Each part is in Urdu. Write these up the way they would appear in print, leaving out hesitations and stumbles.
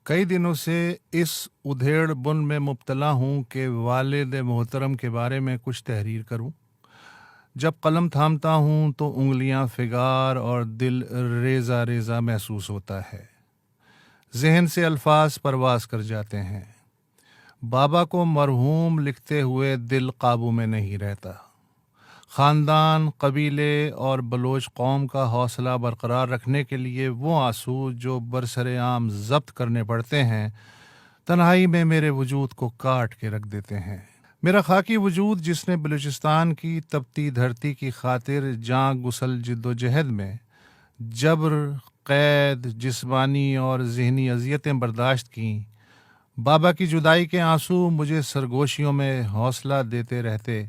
کئی دنوں سے اس ادھیڑ بن میں مبتلا ہوں کہ والد محترم کے بارے میں کچھ تحریر کروں۔ جب قلم تھامتا ہوں تو انگلیاں فگار اور دل ریزہ ریزہ محسوس ہوتا ہے۔ ذہن سے الفاظ پرواز کر جاتے ہیں۔ بابا کو مرحوم لکھتے ہوئے دل قابو میں نہیں رہتا۔ خاندان، قبیلے اور بلوچ قوم کا حوصلہ برقرار رکھنے کے لیے وہ آنسو جو برسر عام ضبط کرنے پڑتے ہیں، تنہائی میں میرے وجود کو کاٹ کے رکھ دیتے ہیں۔ میرا خاکی وجود جس نے بلوچستان کی تپتی دھرتی کی خاطر جاں گسل جد و جہد میں جبر، قید، جسمانی اور ذہنی اذیتیں برداشت کیں، بابا کی جدائی کے آنسو مجھے سرگوشیوں میں حوصلہ دیتے رہتے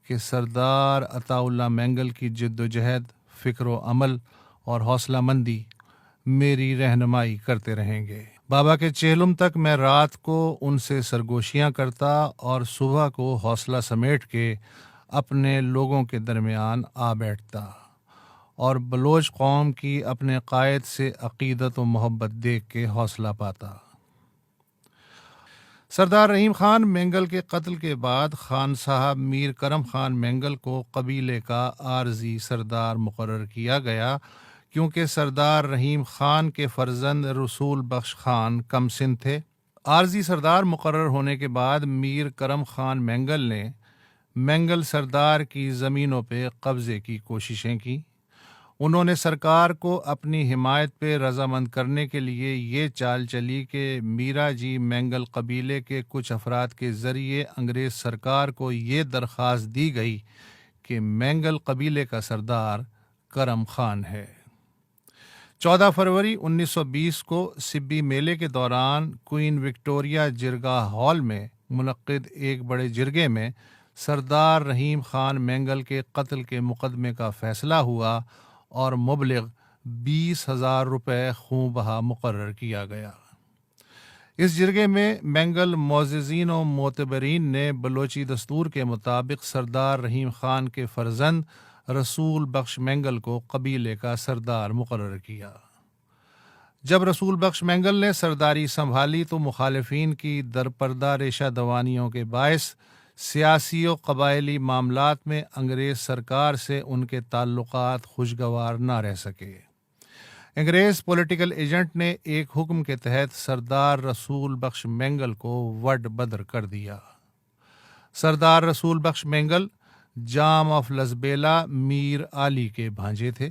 کہ سردار عطا اللہ مینگل کی جد و جہد، فکر و عمل اور حوصلہ مندی میری رہنمائی کرتے رہیں گے۔ بابا کے چہلم تک میں رات کو ان سے سرگوشیاں کرتا اور صبح کو حوصلہ سمیٹ کے اپنے لوگوں کے درمیان آ بیٹھتا اور بلوچ قوم کی اپنے قائد سے عقیدت و محبت دیکھ کے حوصلہ پاتا۔ سردار رحیم خان مینگل کے قتل کے بعد خان صاحب میر کرم خان مینگل کو قبیلے کا عارضی سردار مقرر کیا گیا، کیونکہ سردار رحیم خان کے فرزند رسول بخش خان کم سن تھے۔ عارضی سردار مقرر ہونے کے بعد میر کرم خان مینگل نے مینگل سردار کی زمینوں پہ قبضے کی کوششیں کی۔ انہوں نے سرکار کو اپنی حمایت پہ رضامند کرنے کے لیے یہ چال چلی کہ میرا جی مینگل قبیلے کے کچھ افراد کے ذریعے انگریز سرکار کو یہ درخواست دی گئی کہ مینگل قبیلے کا سردار کرم خان ہے۔ 14 فروری 1920 کو سبی میلے کے دوران کوئین وکٹوریہ جرگہ ہال میں منعقد ایک بڑے جرگے میں سردار رحیم خان مینگل کے قتل کے مقدمے کا فیصلہ ہوا اور مبلغ 20,000 روپے خوں بہا مقرر کیا گیا۔ اس جرگے میں مینگل معززین و معتبرین نے بلوچی دستور کے مطابق سردار رحیم خان کے فرزند رسول بخش مینگل کو قبیلے کا سردار مقرر کیا۔ جب رسول بخش مینگل نے سرداری سنبھالی تو مخالفین کی درپردہ ریشہ دوانیوں کے باعث سیاسی و قبائلی معاملات میں انگریز سرکار سے ان کے تعلقات خوشگوار نہ رہ سکے۔ انگریز پولیٹیکل ایجنٹ نے ایک حکم کے تحت سردار رسول بخش مینگل کو وڈ بدر کر دیا۔ سردار رسول بخش مینگل جام آف لزبیلا میر علی کے بھانجے تھے۔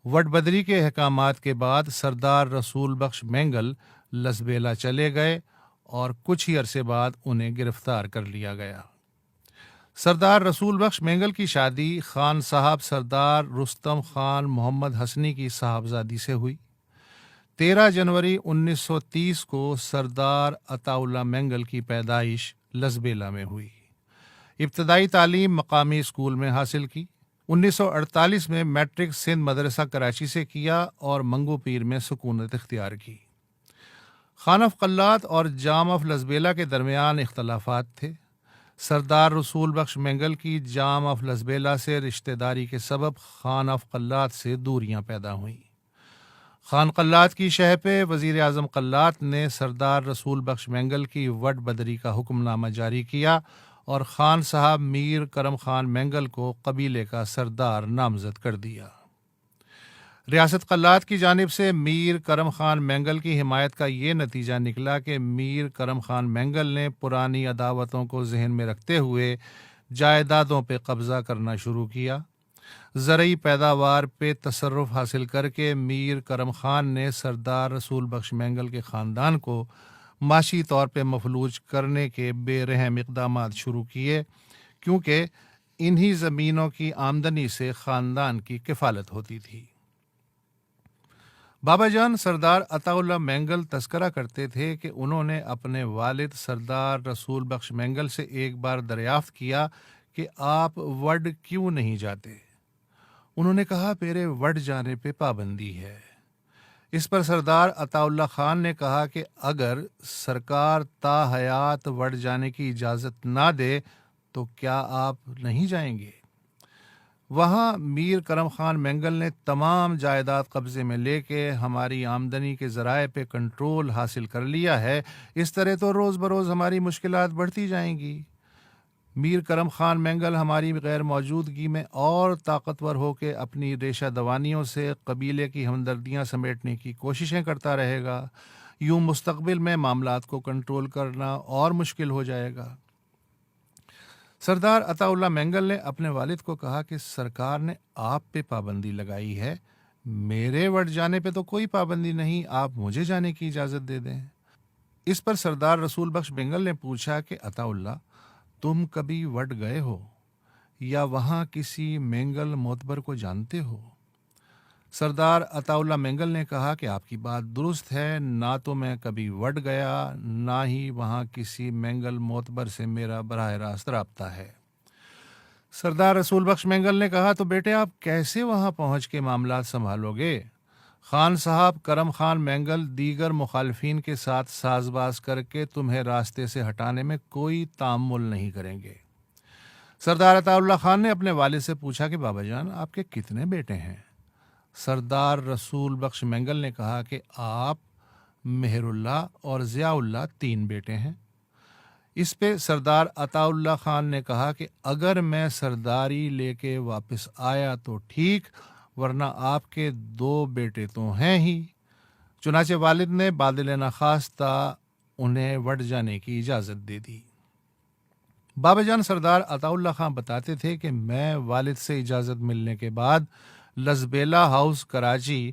وڈ بدری کے احکامات کے بعد سردار رسول بخش مینگل لزبیلا چلے گئے اور کچھ ہی عرصے بعد انہیں گرفتار کر لیا گیا۔ سردار رسول بخش مینگل کی شادی خان صاحب سردار رستم خان محمد حسنی کی صاحبزادی سے ہوئی۔ 13 جنوری 1930 کو سردار عطا اللہ مینگل کی پیدائش لزبیلا میں ہوئی۔ ابتدائی تعلیم مقامی اسکول میں حاصل کی۔ 1948 میں میٹرک سندھ مدرسہ کراچی سے کیا اور منگو پیر میں سکونت اختیار کی۔ خان آف قلات اور جام آف لزبیلا کے درمیان اختلافات تھے۔ سردار رسول بخش مینگل کی جام آف لزبیلا سے رشتہ داری کے سبب خان آف قلات سے دوریاں پیدا ہوئیں۔ خان قلات کی شہ پہ وزیر اعظم قلات نے سردار رسول بخش مینگل کی وڈ بدری کا حکم نامہ جاری کیا اور خان صاحب میر کرم خان مینگل کو قبیلے کا سردار نامزد کر دیا۔ ریاست قلات کی جانب سے میر کرم خان مینگل کی حمایت کا یہ نتیجہ نکلا کہ میر کرم خان مینگل نے پرانی عداوتوں کو ذہن میں رکھتے ہوئے جائیدادوں پہ قبضہ کرنا شروع کیا۔ زرعی پیداوار پہ تصرف حاصل کر کے میر کرم خان نے سردار رسول بخش مینگل کے خاندان کو معاشی طور پہ مفلوج کرنے کے بے رحم اقدامات شروع کیے، کیونکہ انہی زمینوں کی آمدنی سے خاندان کی کفالت ہوتی تھی۔ بابا جان سردار عطا اللہ مینگل تذکرہ کرتے تھے کہ انہوں نے اپنے والد سردار رسول بخش مینگل سے ایک بار دریافت کیا کہ آپ وڈ کیوں نہیں جاتے؟ انہوں نے کہا میرے وڈ جانے پہ پابندی ہے۔ اس پر سردار عطا اللہ خان نے کہا کہ اگر سرکار تا حیات وڈ جانے کی اجازت نہ دے تو کیا آپ نہیں جائیں گے؟ وہاں میر کرم خان مینگل نے تمام جائیداد قبضے میں لے کے ہماری آمدنی کے ذرائع پہ کنٹرول حاصل کر لیا ہے۔ اس طرح تو روز بروز ہماری مشکلات بڑھتی جائیں گی۔ میر کرم خان مینگل ہماری غیر موجودگی میں اور طاقتور ہو کے اپنی ریشہ دوانیوں سے قبیلے کی ہمدردیاں سمیٹنے کی کوششیں کرتا رہے گا۔ یوں مستقبل میں معاملات کو کنٹرول کرنا اور مشکل ہو جائے گا۔ سردار عطا اللہ مینگل نے اپنے والد کو کہا کہ سرکار نے آپ پہ پابندی لگائی ہے، میرے وٹ جانے پہ تو کوئی پابندی نہیں، آپ مجھے جانے کی اجازت دے دیں۔ اس پر سردار رسول بخش مینگل نے پوچھا کہ عطا اللہ، تم کبھی وٹ گئے ہو یا وہاں کسی مینگل معتبر کو جانتے ہو؟ سردار عطا اللہ مینگل نے کہا کہ آپ کی بات درست ہے، نہ تو میں کبھی وٹ گیا، نہ ہی وہاں کسی مینگل معتبر سے میرا براہ راست رابطہ ہے۔ سردار رسول بخش مینگل نے کہا تو بیٹے آپ کیسے وہاں پہنچ کے معاملات سنبھالو گے؟ خان صاحب کرم خان مینگل دیگر مخالفین کے ساتھ ساز باز کر کے تمہیں راستے سے ہٹانے میں کوئی تعامل نہیں کریں گے۔ سردار عطا اللہ خان نے اپنے والد سے پوچھا کہ بابا جان آپ کے کتنے بیٹے ہیں؟ سردار رسول بخش مینگل نے کہا کہ آپ، مہر اللہ اور ضیاء اللہ 3 بیٹے ہیں۔ اس پہ سردار عطا اللہ خان نے کہا کہ اگر میں سرداری لے کے واپس آیا تو ٹھیک، ورنہ آپ کے 2 بیٹے تو ہیں ہی۔ چنانچہ والد نے بادل نخواستہ انہیں وٹ جانے کی اجازت دے دی۔ بابا جان سردار عطا اللہ خان بتاتے تھے کہ میں والد سے اجازت ملنے کے بعد لزبیلا ہاؤس کراچی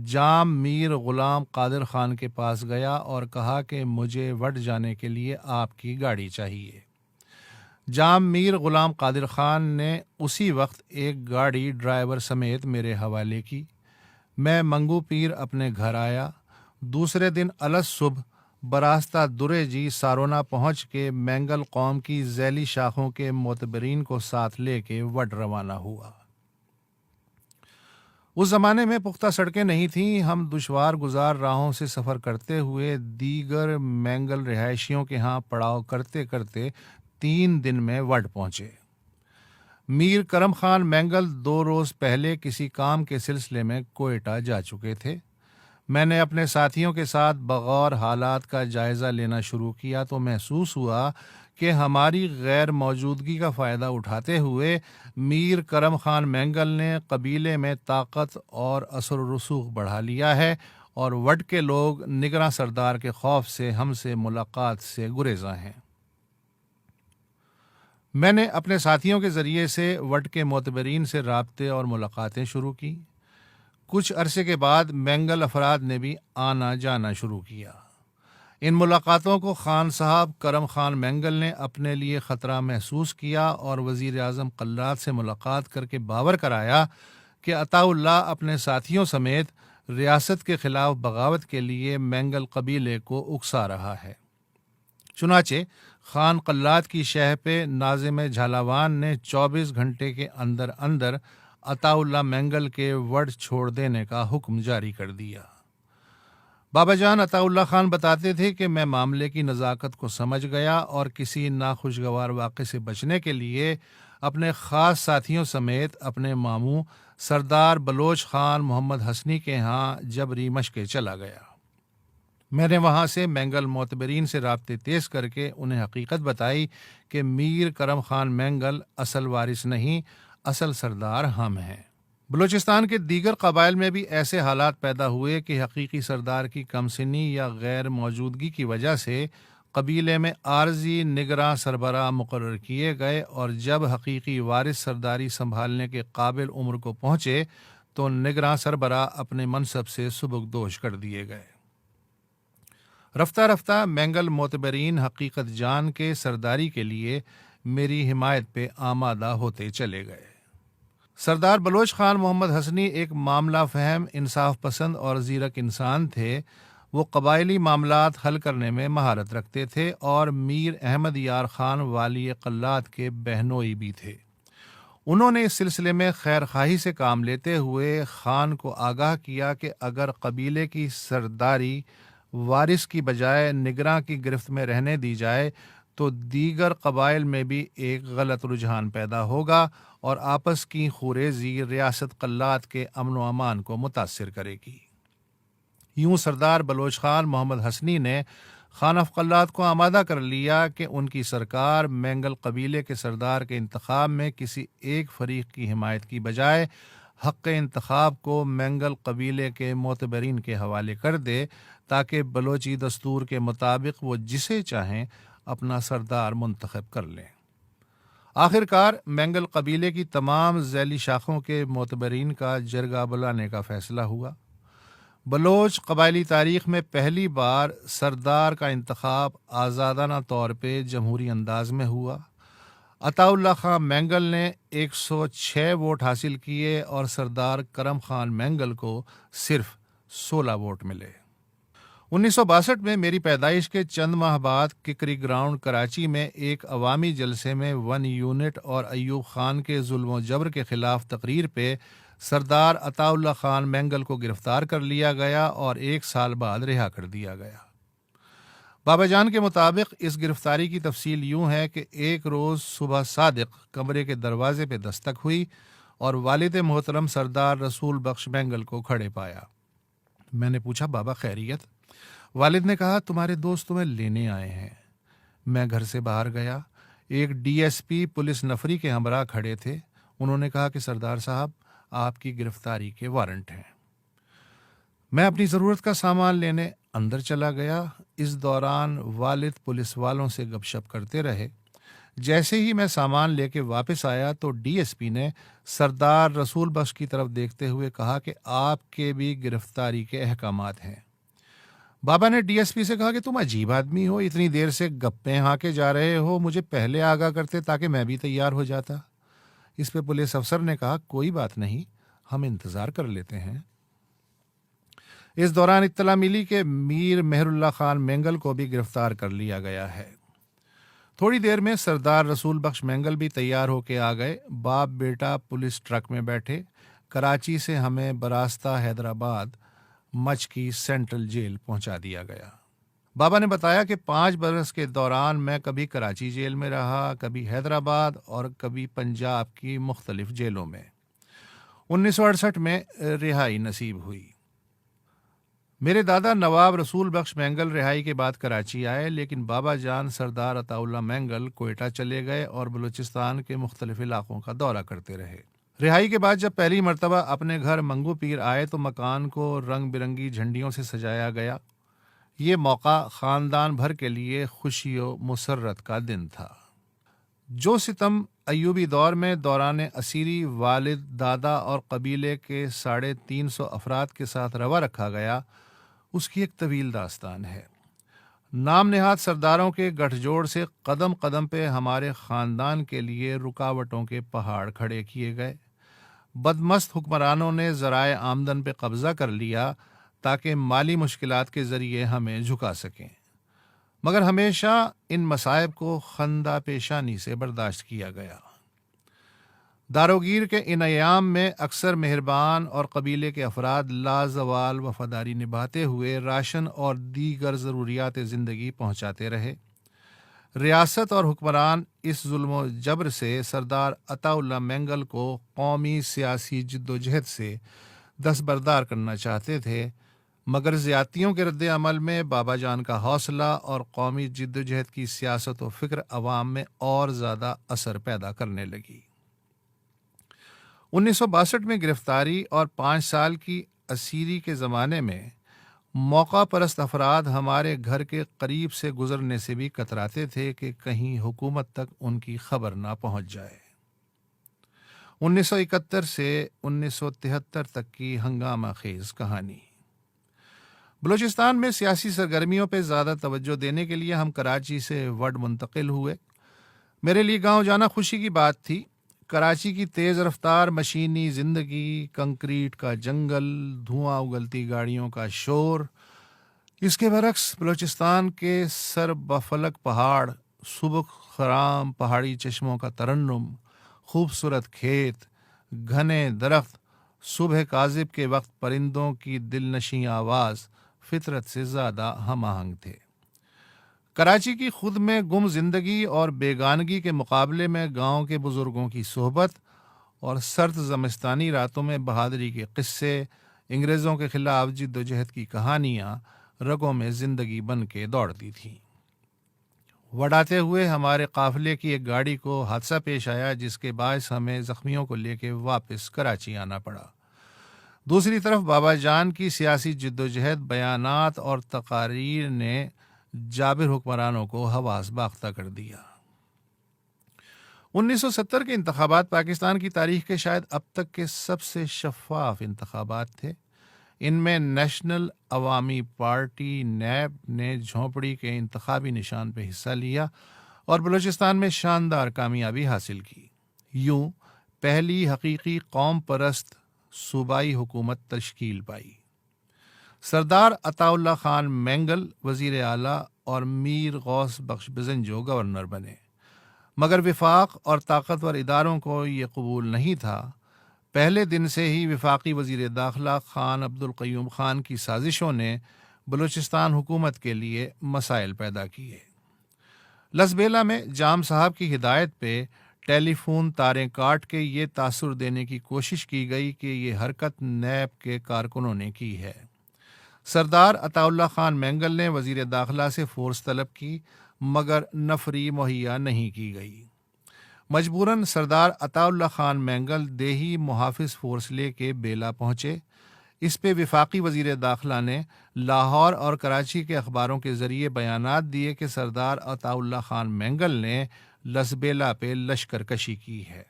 جام میر غلام قادر خان کے پاس گیا اور کہا کہ مجھے وٹ جانے کے لیے آپ کی گاڑی چاہیے۔ جام میر غلام قادر خان نے اسی وقت ایک گاڑی ڈرائیور سمیت میرے حوالے کی۔ میں منگو پیر اپنے گھر آیا۔ دوسرے دن الگ صبح براستہ درے جی سارونا پہنچ کے مینگل قوم کی ذیلی شاخوں کے معتبرین کو ساتھ لے کے وٹ روانہ ہوا۔ اس زمانے میں پختہ سڑکیں نہیں تھیں، ہم دشوار گزار راہوں سے سفر کرتے ہوئے دیگر مینگل رہائشیوں کے ہاں پڑاؤ کرتے کرتے 3 دن میں وٹ پہنچے۔ میر کرم خان مینگل 2 روز پہلے کسی کام کے سلسلے میں کوئٹہ جا چکے تھے۔ میں نے اپنے ساتھیوں کے ساتھ بغور حالات کا جائزہ لینا شروع کیا تو محسوس ہوا کہ ہماری غیر موجودگی کا فائدہ اٹھاتے ہوئے میر کرم خان مینگل نے قبیلے میں طاقت اور اثر و رسوخ بڑھا لیا ہے اور وٹ کے لوگ نگراں سردار کے خوف سے ہم سے ملاقات سے گریزاں ہیں۔ میں نے اپنے ساتھیوں کے ذریعے سے وٹ کے معتبرین سے رابطے اور ملاقاتیں شروع کی۔ کچھ عرصے کے بعد مینگل افراد نے بھی آنا جانا شروع کیا۔ ان ملاقاتوں کو خان صاحب کرم خان مینگل نے اپنے لیے خطرہ محسوس کیا اور وزیر اعظم قلات سے ملاقات کر کے باور کرایا کہ عطا اللہ اپنے ساتھیوں سمیت ریاست کے خلاف بغاوت کے لیے مینگل قبیلے کو اکسا رہا ہے۔ چنانچہ خان قلات کی شہ پہ ناظم جھالاوان نے 24 گھنٹے کے اندر اندر عطا اللہ مینگل کے وٹ چھوڑ دینے کا حکم جاری کر دیا۔ بابا جان عطا اللہ خان بتاتے تھے کہ میں معاملے کی نزاکت کو سمجھ گیا اور کسی ناخوشگوار واقعے سے بچنے کے لیے اپنے خاص ساتھیوں سمیت اپنے ماموں سردار بلوچ خان محمد حسنی کے ہاں جبری مشقے چلا گیا۔ میں نے وہاں سے مینگل معتبرین سے رابطے تیز کر کے انہیں حقیقت بتائی کہ میر کرم خان مینگل اصل وارث نہیں، اصل سردار ہم ہیں۔ بلوچستان کے دیگر قبائل میں بھی ایسے حالات پیدا ہوئے کہ حقیقی سردار کی کم سنی یا غیر موجودگی کی وجہ سے قبیلے میں عارضی نگراں سربراہ مقرر کیے گئے اور جب حقیقی وارث سرداری سنبھالنے کے قابل عمر کو پہنچے تو نگراں سربراہ اپنے منصب سے سبکدوش کر دیے گئے۔ رفتہ رفتہ مینگل معتبرین حقیقت جان کے سرداری کے لیے میری حمایت پہ آمادہ ہوتے چلے گئے۔ سردار بلوچ خان محمد حسنی ایک معاملہ فہم، انصاف پسند اور زیرک انسان تھے۔ وہ قبائلی معاملات حل کرنے میں مہارت رکھتے تھے اور میر احمد یار خان والی قلات کے بہنوئی بھی تھے۔ انہوں نے اس سلسلے میں خیر خواہی سے کام لیتے ہوئے خان کو آگاہ کیا کہ اگر قبیلے کی سرداری وارث کی بجائے نگراں کی گرفت میں رہنے دی جائے تو دیگر قبائل میں بھی ایک غلط رجحان پیدا ہوگا اور آپس کی خوریزی ریاست قلات کے امن و امان کو متاثر کرے گی۔ یوں سردار بلوچ خان محمد حسنی نے خانف قلات کو آمادہ کر لیا کہ ان کی سرکار مینگل قبیلے کے سردار کے انتخاب میں کسی ایک فریق کی حمایت کی بجائے حق انتخاب کو مینگل قبیلے کے معتبرین کے حوالے کر دے تاکہ بلوچی دستور کے مطابق وہ جسے چاہیں اپنا سردار منتخب کر لیں۔ آخر کار مینگل قبیلے کی تمام ذیلی شاخوں کے معتبرین کا جرگہ بلانے کا فیصلہ ہوا۔ بلوچ قبائلی تاریخ میں پہلی بار سردار کا انتخاب آزادانہ طور پہ جمہوری انداز میں ہوا۔ عطا اللہ خان مینگل نے 106 ووٹ حاصل کیے اور سردار کرم خان مینگل کو صرف 16 ووٹ ملے۔ 1962 میں میری پیدائش کے چند ماہ بعد ککری گراؤنڈ کراچی میں ایک عوامی جلسے میں 1 یونٹ اور ایوب خان کے ظلم و جبر کے خلاف تقریر پہ سردار عطا اللہ خان مینگل کو گرفتار کر لیا گیا اور 1 سال بعد رہا کر دیا گیا۔ بابا جان کے مطابق اس گرفتاری کی تفصیل یوں ہے کہ ایک روز صبح صادق کمرے کے دروازے پہ دستک ہوئی اور والد محترم سردار رسول بخش مینگل کو کھڑے پایا۔ میں نے پوچھا بابا خیریت؟ والد نے کہا تمہارے دوست تمہیں لینے آئے ہیں۔ میں گھر سے باہر گیا، ایک ڈی ایس پی پولیس نفری کے ہمراہ کھڑے تھے۔ انہوں نے کہا کہ سردار صاحب آپ کی گرفتاری کے وارنٹ ہیں۔ میں اپنی ضرورت کا سامان لینے اندر چلا گیا۔ اس دوران والد پولیس والوں سے گپ شپ کرتے رہے۔ جیسے ہی میں سامان لے کے واپس آیا تو ڈی ایس پی نے سردار رسول بخش کی طرف دیکھتے ہوئے کہا کہ آپ کے بھی گرفتاری کے احکامات ہیں۔ بابا نے ڈی ایس پی سے کہا کہ تم عجیب آدمی ہو، اتنی دیر سے گپیں ہانکے جا رہے ہو، مجھے پہلے آگاہ کرتے تاکہ میں بھی تیار ہو جاتا۔ اس پہ پولیس افسر نے کہا کوئی بات نہیں، ہم انتظار کر لیتے ہیں۔ اس دوران اطلاع ملی کہ میر مہر اللہ خان مینگل کو بھی گرفتار کر لیا گیا ہے۔ تھوڑی دیر میں سردار رسول بخش مینگل بھی تیار ہو کے آ گئے۔ باپ بیٹا پولیس ٹرک میں بیٹھے کراچی سے ہمیں براستہ حیدرآباد مچ کی سینٹرل جیل پہنچا دیا گیا۔ بابا نے بتایا کہ 5 برس کے دوران میں کبھی کراچی جیل میں رہا، کبھی حیدرآباد اور کبھی پنجاب کی مختلف جیلوں میں۔ 1968 میں رہائی نصیب ہوئی۔ میرے دادا نواب رسول بخش مینگل رہائی کے بعد کراچی آئے، لیکن بابا جان سردار عطا اللہ مینگل کوئٹہ چلے گئے اور بلوچستان کے مختلف علاقوں کا دورہ کرتے رہے۔ رہائی کے بعد جب پہلی مرتبہ اپنے گھر منگو پیر آئے تو مکان کو رنگ برنگی جھنڈیوں سے سجایا گیا۔ یہ موقع خاندان بھر کے لیے خوشی و مسرت کا دن تھا۔ جو ستم ایوبی دور میں دوران اسیری والد، دادا اور قبیلے کے 350 افراد کے ساتھ روا رکھا گیا، اس کی ایک طویل داستان ہے۔ نام نہاد سرداروں کے گٹھ جوڑ سے قدم قدم پہ ہمارے خاندان کے لیے رکاوٹوں کے پہاڑ کھڑے کیے گئے۔ بدمست حکمرانوں نے ذرائع آمدن پہ قبضہ کر لیا تاکہ مالی مشکلات کے ذریعے ہمیں جھکا سکیں، مگر ہمیشہ ان مصائب کو خندہ پیشانی سے برداشت کیا گیا۔ داروگیر کے ان ایام میں اکثر مہربان اور قبیلے کے افراد لازوال وفاداری نبھاتے ہوئے راشن اور دیگر ضروریات زندگی پہنچاتے رہے۔ ریاست اور حکمران اس ظلم و جبر سے سردار عطا اللہ مینگل کو قومی سیاسی جد و جہد سے دستبردار کرنا چاہتے تھے، مگر زیادتیوں کے رد عمل میں بابا جان کا حوصلہ اور قومی جد و جہد کی سیاست و فکر عوام میں اور زیادہ اثر پیدا کرنے لگی۔ 1962 میں گرفتاری اور 5 سال کی اسیری کے زمانے میں موقع پرست افراد ہمارے گھر کے قریب سے گزرنے سے بھی کتراتے تھے کہ کہیں حکومت تک ان کی خبر نہ پہنچ جائے۔ 1971 سے 1973 تک کی ہنگامہ خیز کہانی۔ بلوچستان میں سیاسی سرگرمیوں پہ زیادہ توجہ دینے کے لیے ہم کراچی سے وڈ منتقل ہوئے۔ میرے لیے گاؤں جانا خوشی کی بات تھی۔ کراچی کی تیز رفتار مشینی زندگی، کنکریٹ کا جنگل، دھواں اگلتی گاڑیوں کا شور، اس کے برعکس بلوچستان کے سر بفلک پہاڑ، سبک خرام پہاڑی چشموں کا ترنم، خوبصورت کھیت، گھنے درخت، صبح کاذب کے وقت پرندوں کی دل نشیں آواز فطرت سے زیادہ ہم آہنگ تھے۔ کراچی کی خود میں گم زندگی اور بیگانگی کے مقابلے میں گاؤں کے بزرگوں کی صحبت اور سرد زمستانی راتوں میں بہادری کے قصے، انگریزوں کے خلاف جد و جہد کی کہانیاں رگوں میں زندگی بن کے دوڑتی تھیں۔ وڈاتے ہوئے ہمارے قافلے کی ایک گاڑی کو حادثہ پیش آیا، جس کے باعث ہمیں زخمیوں کو لے کے واپس کراچی آنا پڑا۔ دوسری طرف بابا جان کی سیاسی جد و جہد، بیانات اور تقاریر نے جابر حکمرانوں کو حواس باختہ کر دیا۔ 1970 کے انتخابات پاکستان کی تاریخ کے شاید اب تک کے سب سے شفاف انتخابات تھے۔ ان میں نیشنل عوامی پارٹی نیب نے جھونپڑی کے انتخابی نشان پہ حصہ لیا اور بلوچستان میں شاندار کامیابی حاصل کی۔ یوں پہلی حقیقی قوم پرست صوبائی حکومت تشکیل پائی۔ سردار عطا اللہ خان مینگل وزیر اعلیٰ اور میر غوث بخش بزنجو گورنر بنے، مگر وفاق اور طاقتور اداروں کو یہ قبول نہیں تھا۔ پہلے دن سے ہی وفاقی وزیر داخلہ خان عبد القیوم خان کی سازشوں نے بلوچستان حکومت کے لیے مسائل پیدا کیے۔ لسبیلا میں جام صاحب کی ہدایت پہ ٹیلی فون تاریں کاٹ کے یہ تاثر دینے کی کوشش کی گئی کہ یہ حرکت نیب کے کارکنوں نے کی ہے۔ سردار عطا اللہ خان مینگل نے وزیر داخلہ سے فورس طلب کی، مگر نفری مہیا نہیں کی گئی۔ مجبوراً سردار عطا اللہ خان مینگل دیہی محافظ فورس لے کے بیلا پہنچے۔ اس پہ وفاقی وزیر داخلہ نے لاہور اور کراچی کے اخباروں کے ذریعے بیانات دیے کہ سردار عطا اللہ خان مینگل نے لسبیلا پہ لشکر کشی کی ہے۔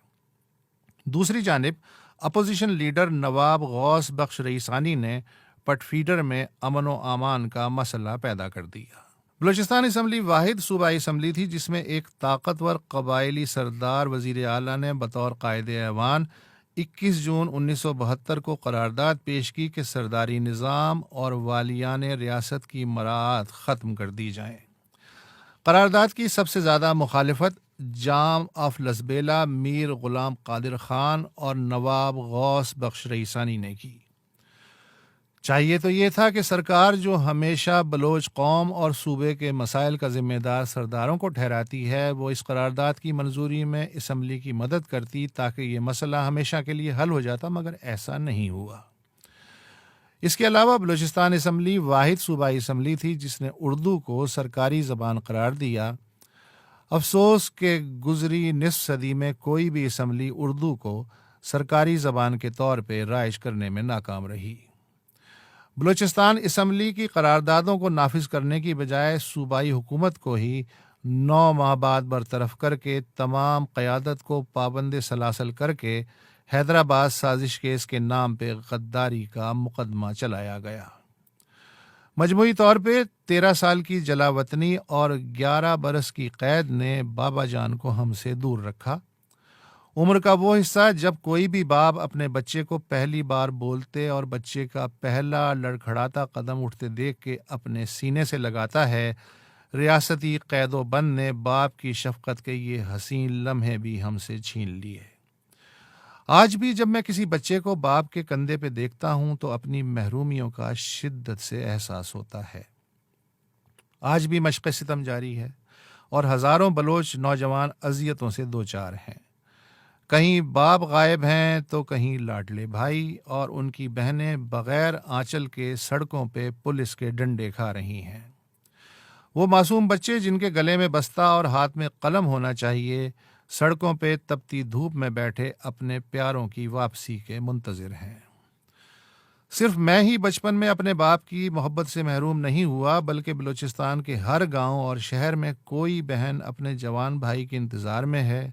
دوسری جانب اپوزیشن لیڈر نواب غوث بخش رئیسانی نے پٹ فیڈر میں امن و امان کا مسئلہ پیدا کر دیا۔ بلوچستان اسمبلی واحد صوبائی اسمبلی تھی جس میں ایک طاقتور قبائلی سردار وزیر اعلیٰ نے بطور قائد ایوان 21 جون 1972 کو قرارداد پیش کی کہ سرداری نظام اور والیان ریاست کی مراعات ختم کر دی جائیں۔ قرارداد کی سب سے زیادہ مخالفت جام آف لسبیلا میر غلام قادر خان اور نواب غوث بخش رئیسانی نے کی۔ چاہیے تو یہ تھا کہ سرکار جو ہمیشہ بلوچ قوم اور صوبے کے مسائل کا ذمہ دار سرداروں کو ٹھہراتی ہے، وہ اس قرارداد کی منظوری میں اسمبلی کی مدد کرتی تاکہ یہ مسئلہ ہمیشہ کے لیے حل ہو جاتا، مگر ایسا نہیں ہوا۔ اس کے علاوہ بلوچستان اسمبلی واحد صوبائی اسمبلی تھی جس نے اردو کو سرکاری زبان قرار دیا۔ افسوس کہ گزری نصف صدی میں کوئی بھی اسمبلی اردو کو سرکاری زبان کے طور پہ رائج کرنے میں ناکام رہی۔ بلوچستان اسمبلی کی قراردادوں کو نافذ کرنے کی بجائے صوبائی حکومت کو ہی 9 ماہ بعد برطرف کر کے تمام قیادت کو پابند سلاسل کر کے حیدرآباد سازش کیس کے نام پہ غداری کا مقدمہ چلایا گیا۔ مجموعی طور پہ 13 سال کی جلا وطنی اور 11 برس کی قید نے بابا جان کو ہم سے دور رکھا۔ عمر کا وہ حصہ جب کوئی بھی باپ اپنے بچے کو پہلی بار بولتے اور بچے کا پہلا لڑکھڑاتا قدم اٹھتے دیکھ کے اپنے سینے سے لگاتا ہے، ریاستی قید و بند نے باپ کی شفقت کے یہ حسین لمحے بھی ہم سے چھین لیے۔ آج بھی جب میں کسی بچے کو باپ کے کندھے پہ دیکھتا ہوں تو اپنی محرومیوں کا شدت سے احساس ہوتا ہے۔ آج بھی مشق ستم جاری ہے اور ہزاروں بلوچ نوجوان اذیتوں سے دوچار ہیں۔ کہیں باپ غائب ہیں تو کہیں لاڈلے بھائی اور ان کی بہنیں بغیر آنچل کے سڑکوں پہ پولیس کے ڈنڈے کھا رہی ہیں۔ وہ معصوم بچے جن کے گلے میں بستہ اور ہاتھ میں قلم ہونا چاہیے، سڑکوں پہ تپتی دھوپ میں بیٹھے اپنے پیاروں کی واپسی کے منتظر ہیں۔ صرف میں ہی بچپن میں اپنے باپ کی محبت سے محروم نہیں ہوا، بلکہ بلوچستان کے ہر گاؤں اور شہر میں کوئی بہن اپنے جوان بھائی کے انتظار میں ہے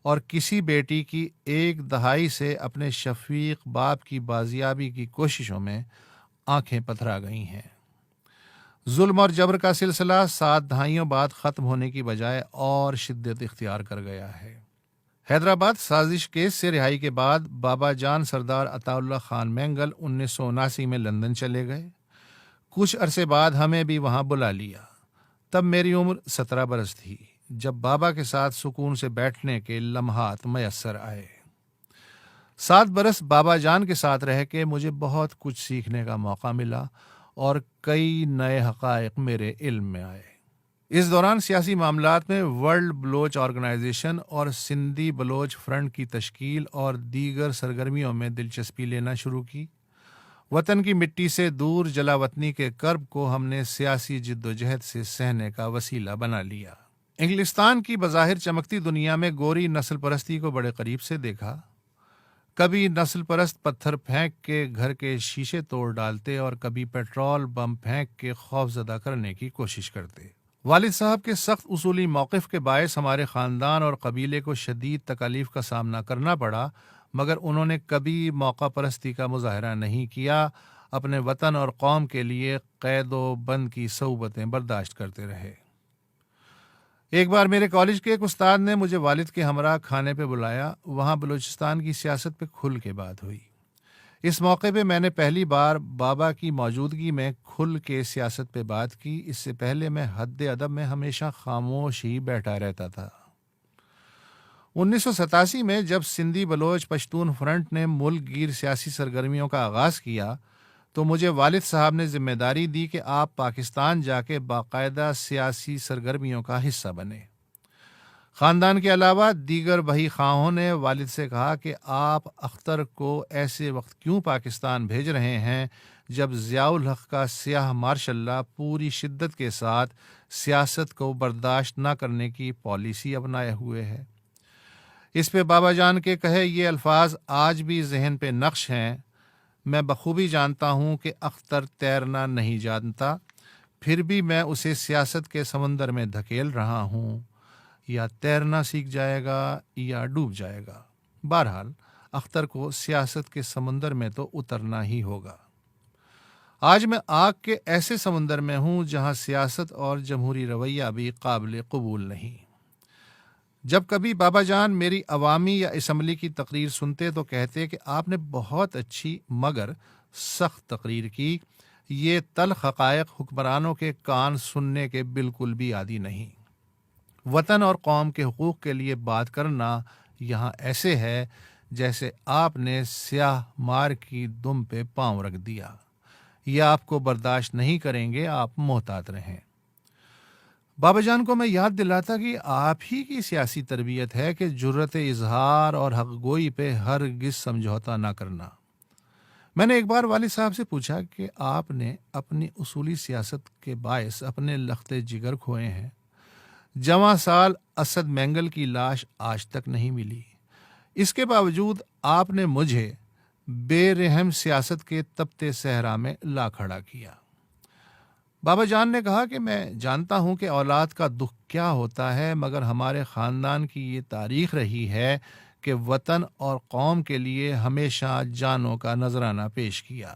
اور کسی بیٹی کی 1 دہائی سے اپنے شفیق باپ کی بازیابی کی کوششوں میں آنکھیں پتھرا گئی ہیں۔ ظلم اور جبر کا سلسلہ 7 دہائیوں بعد ختم ہونے کی بجائے اور شدت اختیار کر گیا ہے۔ حیدرآباد سازش کیس سے رہائی کے بعد بابا جان سردار عطا اللہ خان مینگل 1979 میں لندن چلے گئے۔ کچھ عرصے بعد ہمیں بھی وہاں بلا لیا۔ تب میری عمر 17 برس تھی جب بابا کے ساتھ سکون سے بیٹھنے کے لمحات میسر آئے۔ 7 برس بابا جان کے ساتھ رہ کے مجھے بہت کچھ سیکھنے کا موقع ملا اور کئی نئے حقائق میرے علم میں آئے۔ اس دوران سیاسی معاملات میں ورلڈ بلوچ آرگنائزیشن اور سندھی بلوچ فرنٹ کی تشکیل اور دیگر سرگرمیوں میں دلچسپی لینا شروع کی۔ وطن کی مٹی سے دور جلا وطنی کے کرب کو ہم نے سیاسی جدوجہد سے سہنے کا وسیلہ بنا لیا۔ انگلستان کی بظاہر چمکتی دنیا میں گوری نسل پرستی کو بڑے قریب سے دیکھا۔ کبھی نسل پرست پتھر پھینک کے گھر کے شیشے توڑ ڈالتے اور کبھی پیٹرول بم پھینک کے خوف زدہ کرنے کی کوشش کرتے۔ والد صاحب کے سخت اصولی موقف کے باعث ہمارے خاندان اور قبیلے کو شدید تکالیف کا سامنا کرنا پڑا، مگر انہوں نے کبھی موقع پرستی کا مظاہرہ نہیں کیا، اپنے وطن اور قوم کے لیے قید و بند کی صعوبتیں برداشت کرتے رہے۔ ایک بار میرے کالج کے ایک استاد نے مجھے والد کے ہمراہ کھانے پہ بلایا، وہاں بلوچستان کی سیاست پہ کھل کے بات ہوئی۔ اس موقع پہ میں نے پہلی بار بابا کی موجودگی میں کھل کے سیاست پہ بات کی، اس سے پہلے میں حد ادب میں ہمیشہ خاموش ہی بیٹھا رہتا تھا۔ 1987 میں جب سندھی بلوچ پشتون فرنٹ نے ملک گیر سیاسی سرگرمیوں کا آغاز کیا تو مجھے والد صاحب نے ذمہ داری دی کہ آپ پاکستان جا کے باقاعدہ سیاسی سرگرمیوں کا حصہ بنے۔ خاندان کے علاوہ دیگر بہی خواہوں نے والد سے کہا کہ آپ اختر کو ایسے وقت کیوں پاکستان بھیج رہے ہیں جب ضیاء الحق کا سیاہ مارشاء اللہ پوری شدت کے ساتھ سیاست کو برداشت نہ کرنے کی پالیسی اپنائے ہوئے ہے۔ اس پہ بابا جان کے کہے یہ الفاظ آج بھی ذہن پہ نقش ہیں۔ میں بخوبی جانتا ہوں کہ اختر تیرنا نہیں جانتا، پھر بھی میں اسے سیاست کے سمندر میں دھکیل رہا ہوں، یا تیرنا سیکھ جائے گا یا ڈوب جائے گا۔ بہرحال اختر کو سیاست کے سمندر میں تو اترنا ہی ہوگا۔ آج میں آگ کے ایسے سمندر میں ہوں جہاں سیاست اور جمہوری رویہ بھی قابل قبول نہیں۔ جب کبھی بابا جان میری عوامی یا اسمبلی کی تقریر سنتے تو کہتے کہ آپ نے بہت اچھی مگر سخت تقریر کی، یہ تلخ حقائق حکمرانوں کے کان سننے کے بالکل بھی عادی نہیں۔ وطن اور قوم کے حقوق کے لیے بات کرنا یہاں ایسے ہے جیسے آپ نے سیاہ مار کی دم پہ پاؤں رکھ دیا۔ یہ آپ کو برداشت نہیں کریں گے، آپ محتاط رہیں۔ بابا جان کو میں یاد دلاتا کہ آپ ہی کی سیاسی تربیت ہے کہ جرأت اظہار اور حق گوئی پہ ہرگز سمجھوتا نہ کرنا۔ میں نے ایک بار والد صاحب سے پوچھا کہ آپ نے اپنی اصولی سیاست کے باعث اپنے لخت جگر کھوئے ہیں۔ جواں سال اسد مینگل کی لاش آج تک نہیں ملی، اس کے باوجود آپ نے مجھے بے رحم سیاست کے تپتے صحرا میں لا کھڑا کیا۔ بابا جان نے کہا کہ میں جانتا ہوں کہ اولاد کا دکھ کیا ہوتا ہے، مگر ہمارے خاندان کی یہ تاریخ رہی ہے کہ وطن اور قوم کے لیے ہمیشہ جانوں کا نذرانہ پیش کیا۔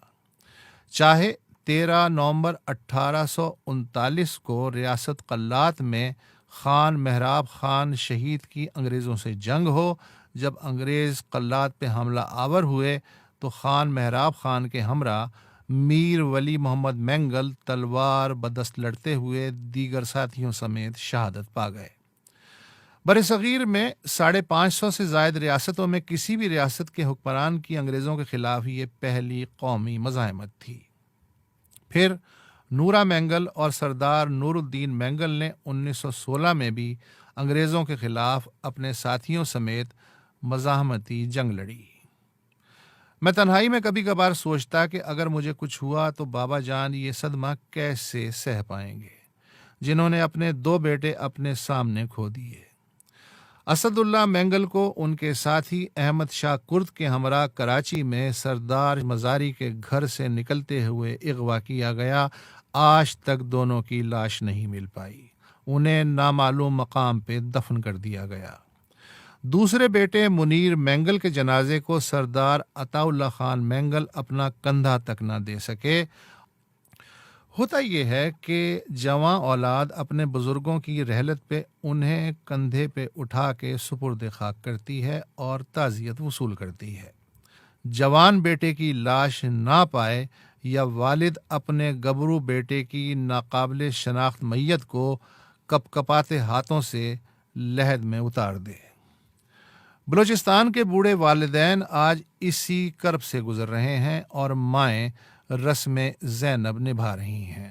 چاہے 13 نومبر 1839 کو ریاست قلات میں خان مہراب خان شہید کی انگریزوں سے جنگ ہو، جب انگریز قلات پہ حملہ آور ہوئے تو خان مہراب خان کے ہمراہ میر ولی محمد مینگل تلوار بدست لڑتے ہوئے دیگر ساتھیوں سمیت شہادت پا گئے۔ برصغیر میں 550 سے زائد ریاستوں میں کسی بھی ریاست کے حکمران کی انگریزوں کے خلاف یہ پہلی قومی مزاحمت تھی۔ پھر نورا مینگل اور سردار نور الدین مینگل نے 1916 میں بھی انگریزوں کے خلاف اپنے ساتھیوں سمیت مزاحمتی جنگ لڑی۔ میں تنہائی میں کبھی کبھار سوچتا کہ اگر مجھے کچھ ہوا تو بابا جان یہ صدمہ کیسے سہ پائیں گے، جنہوں نے اپنے 2 بیٹے اپنے سامنے کھو دیے۔ اسد اللہ مینگل کو ان کے ساتھی احمد شاہ کرد کے ہمراہ کراچی میں سردار مزاری کے گھر سے نکلتے ہوئے اغوا کیا گیا۔ آج تک دونوں کی لاش نہیں مل پائی، انہیں نامعلوم مقام پہ دفن کر دیا گیا۔ دوسرے بیٹے منیر مینگل کے جنازے کو سردار عطا اللہ خان مینگل اپنا کندھا تک نہ دے سکے۔ ہوتا یہ ہے کہ جواں اولاد اپنے بزرگوں کی رحلت پہ انہیں کندھے پہ اٹھا کے سپرد خاک کرتی ہے اور تعزیت وصول کرتی ہے۔ جوان بیٹے کی لاش نہ پائے یا والد اپنے گبرو بیٹے کی ناقابل شناخت میت کو کپ کپاتے ہاتھوں سے لحد میں اتار دے۔ بلوچستان کے بوڑھے والدین آج اسی کرب سے گزر رہے ہیں اور مائیں رسم زینب نبھا رہی ہیں۔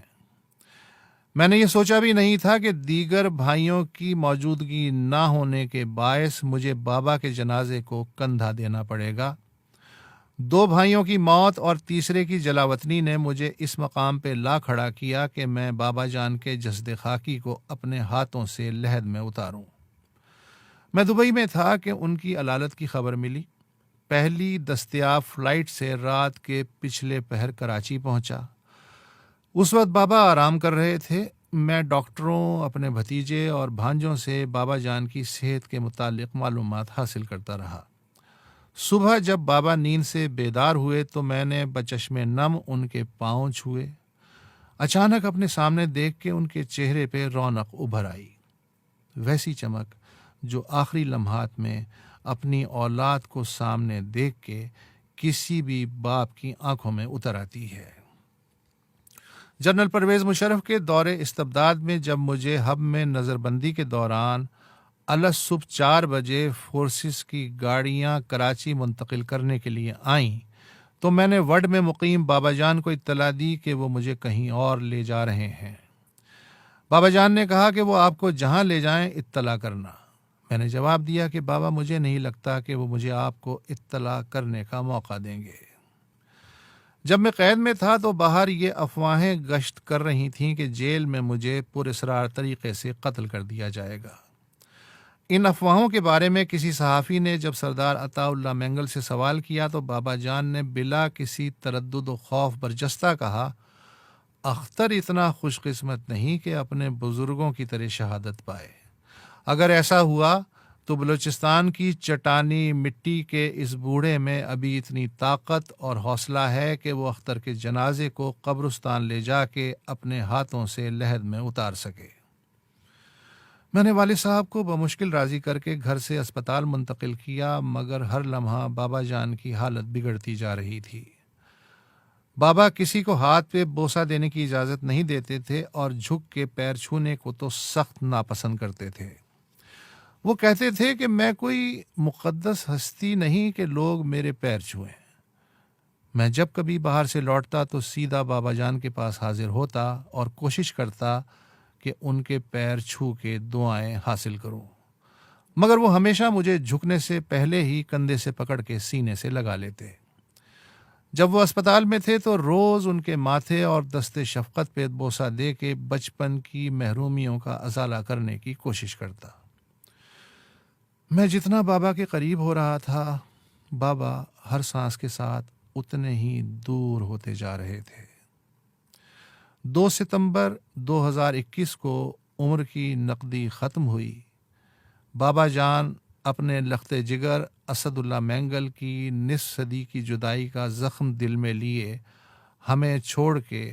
میں نے یہ سوچا بھی نہیں تھا کہ دیگر بھائیوں کی موجودگی نہ ہونے کے باعث مجھے بابا کے جنازے کو کندھا دینا پڑے گا۔ 2 بھائیوں کی موت اور تیسرے کی جلاوطنی نے مجھے اس مقام پہ لا کھڑا کیا کہ میں بابا جان کے جسد خاکی کو اپنے ہاتھوں سے لحد میں اتاروں۔ میں دبئی میں تھا کہ ان کی علالت کی خبر ملی۔ پہلی دستیاب فلائٹ سے رات کے پچھلے پہر کراچی پہنچا۔ اس وقت بابا آرام کر رہے تھے۔ میں ڈاکٹروں، اپنے بھتیجے اور بھانجوں سے بابا جان کی صحت کے متعلق معلومات حاصل کرتا رہا۔ صبح جب بابا نیند سے بیدار ہوئے تو میں نے بچشم نم ان کے پاؤں چھوئے۔ اچانک اپنے سامنے دیکھ کے ان کے چہرے پہ رونق ابھر آئی، ویسی چمک جو آخری لمحات میں اپنی اولاد کو سامنے دیکھ کے کسی بھی باپ کی آنکھوں میں اتر آتی ہے۔ جنرل پرویز مشرف کے دور استبداد میں جب مجھے ہب میں نظر بندی کے دوران صبح 4 بجے فورسز کی گاڑیاں کراچی منتقل کرنے کے لیے آئیں تو میں نے وڈ میں مقیم بابا جان کو اطلاع دی کہ وہ مجھے کہیں اور لے جا رہے ہیں۔ بابا جان نے کہا کہ وہ آپ کو جہاں لے جائیں اطلاع کرنا۔ میں نے جواب دیا کہ بابا مجھے نہیں لگتا کہ وہ مجھے آپ کو اطلاع کرنے کا موقع دیں گے۔ جب میں قید میں تھا تو باہر یہ افواہیں گشت کر رہی تھیں کہ جیل میں مجھے پراسرار طریقے سے قتل کر دیا جائے گا۔ ان افواہوں کے بارے میں کسی صحافی نے جب سردار عطا اللہ مینگل سے سوال کیا تو بابا جان نے بلا کسی تردد و خوف برجستہ کہا، اختر اتنا خوش قسمت نہیں کہ اپنے بزرگوں کی طرح شہادت پائے۔ اگر ایسا ہوا تو بلوچستان کی چٹانی مٹی کے اس بوڑھے میں ابھی اتنی طاقت اور حوصلہ ہے کہ وہ اختر کے جنازے کو قبرستان لے جا کے اپنے ہاتھوں سے لحد میں اتار سکے۔ میں نے والد صاحب کو بمشکل راضی کر کے گھر سے اسپتال منتقل کیا، مگر ہر لمحہ بابا جان کی حالت بگڑتی جا رہی تھی۔ بابا کسی کو ہاتھ پہ بوسہ دینے کی اجازت نہیں دیتے تھے اور جھک کے پیر چھونے کو تو سخت ناپسند کرتے تھے۔ وہ کہتے تھے کہ میں کوئی مقدس ہستی نہیں کہ لوگ میرے پیر چھوئیں۔ میں جب کبھی باہر سے لوٹتا تو سیدھا بابا جان کے پاس حاضر ہوتا اور کوشش کرتا کہ ان کے پیر چھو کے دعائیں حاصل کروں، مگر وہ ہمیشہ مجھے جھکنے سے پہلے ہی کندھے سے پکڑ کے سینے سے لگا لیتے۔ جب وہ اسپتال میں تھے تو روز ان کے ماتھے اور دست شفقت پہ بوسہ دے کے بچپن کی محرومیوں کا ازالہ کرنے کی کوشش کرتا۔ میں جتنا بابا کے قریب ہو رہا تھا، بابا ہر سانس کے ساتھ اتنے ہی دور ہوتے جا رہے تھے۔ 2 ستمبر 2021 کو عمر کی نقدی ختم ہوئی۔ بابا جان اپنے لخت جگر اسد اللہ مینگل کی نصف صدی کی جدائی کا زخم دل میں لیے ہمیں چھوڑ کے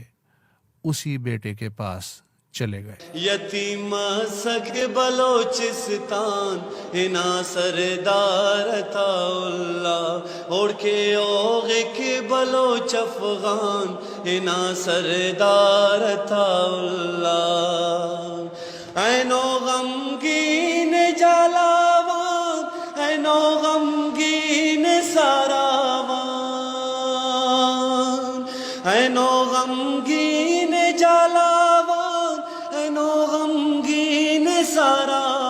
اسی بیٹے کے پاس چلے گئے۔ یتیم سگ بلوچستان انا سردار تھا اللہ، اوڑ کے اوغ کے بلوچ افغان انا سردار تھا اللہ۔ اینو غمگین جالاوان، اینو غمگین ساراوان، اینو غمگین جالاوان، اینو غمگین ساراوان،